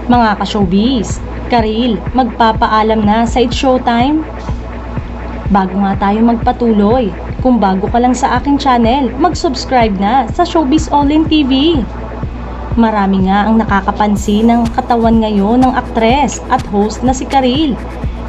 Mga ka-showbiz, Karil, magpapaalam na sa It's Showtime? Bago nga tayo magpatuloy, kung bago ka lang sa aking channel, mag-subscribe na sa Showbiz All-In TV. Marami nga ang nakakapansin ng katawan ngayon ng aktres at host na si Karil.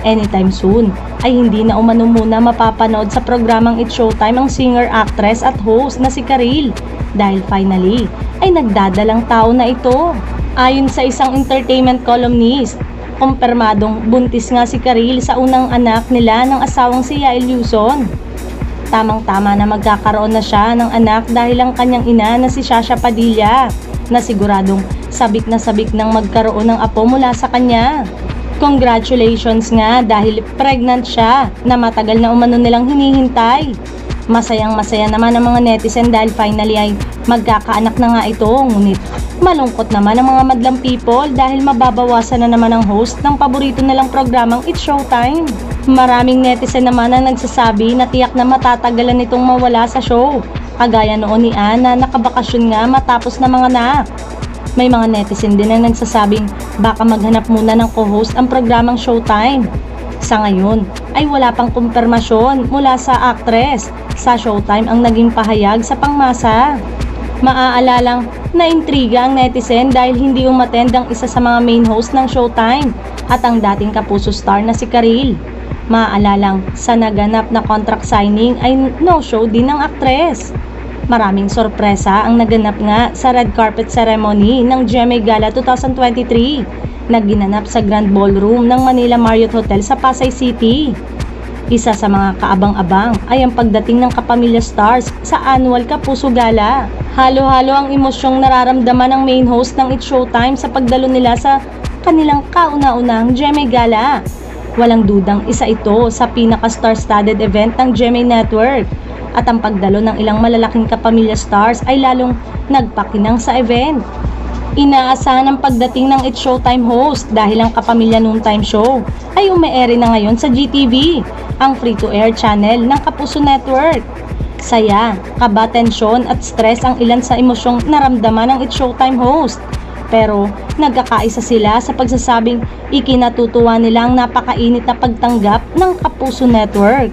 Anytime soon ay hindi na umano muna mapapanood sa programang It's Showtime ang singer, actress at host na si Karil dahil finally ay nagdadalang tao na ito. Ayon sa isang entertainment columnist, kumpirmadong buntis nga si Karil sa unang anak nila ng asawang si Yael Yuson. Tamang-tama na magkakaroon na siya ng anak dahil ang kanyang ina na si Shasha Padilla na siguradong sabik na sabik nang magkaroon ng apo mula sa kanya. Congratulations nga dahil pregnant siya na matagal na umano nilang hinihintay. Masayang masaya naman ang mga netizen dahil finally ay magkakaanak na nga ito. Ngunit malungkot naman ang mga madlang people dahil mababawasan na naman ang host ng paborito nilang programang It's Showtime. Maraming netizen naman ang nagsasabi na tiyak na matatagalan itong mawala sa show. Kagaya noon ni Anna na nakabakasyon nga matapos na mga anak. May mga netizen din na nagsasabing baka maghanap muna ng co-host ang programang Showtime. Sa ngayon ay wala pang kumpirmasyon mula sa actress. Sa Showtime ang naging pahayag sa pangmasa. Maaalalang naintriga ang netizen dahil hindi umattend ang isa sa mga main host ng Showtime at ang dating kapuso star na si Karil. Maaalalang sa naganap na contract signing ay no-show din ng aktres. Maraming sorpresa ang naganap nga sa red carpet ceremony ng GMA Gala 2023 na ginanap sa Grand Ballroom ng Manila Marriott Hotel sa Pasay City. Isa sa mga kaabang-abang ay ang pagdating ng kapamilya stars sa annual Kapuso Gala. Halo-halo ang emosyong nararamdaman ng main host ng It's Showtime sa pagdalo nila sa kanilang kauna-unahang GMA Gala. Walang dudang isa ito sa pinaka-star-studded event ng GMA Network. At ang pagdalo ng ilang malalaking kapamilya stars ay lalong nagpakinang sa event. Inaasahan ang pagdating ng It's Showtime host dahil ang Kapamilya Noontime Show ay ume-ere na ngayon sa GTV, ang free-to-air channel ng Kapuso Network. Saya, kaba, tensyon at stress ang ilan sa emosyong naramdaman ng It's Showtime host. Pero nagkakaisa sila sa pagsasabing ikinatutuwa nilang napakainit na pagtanggap ng Kapuso Network.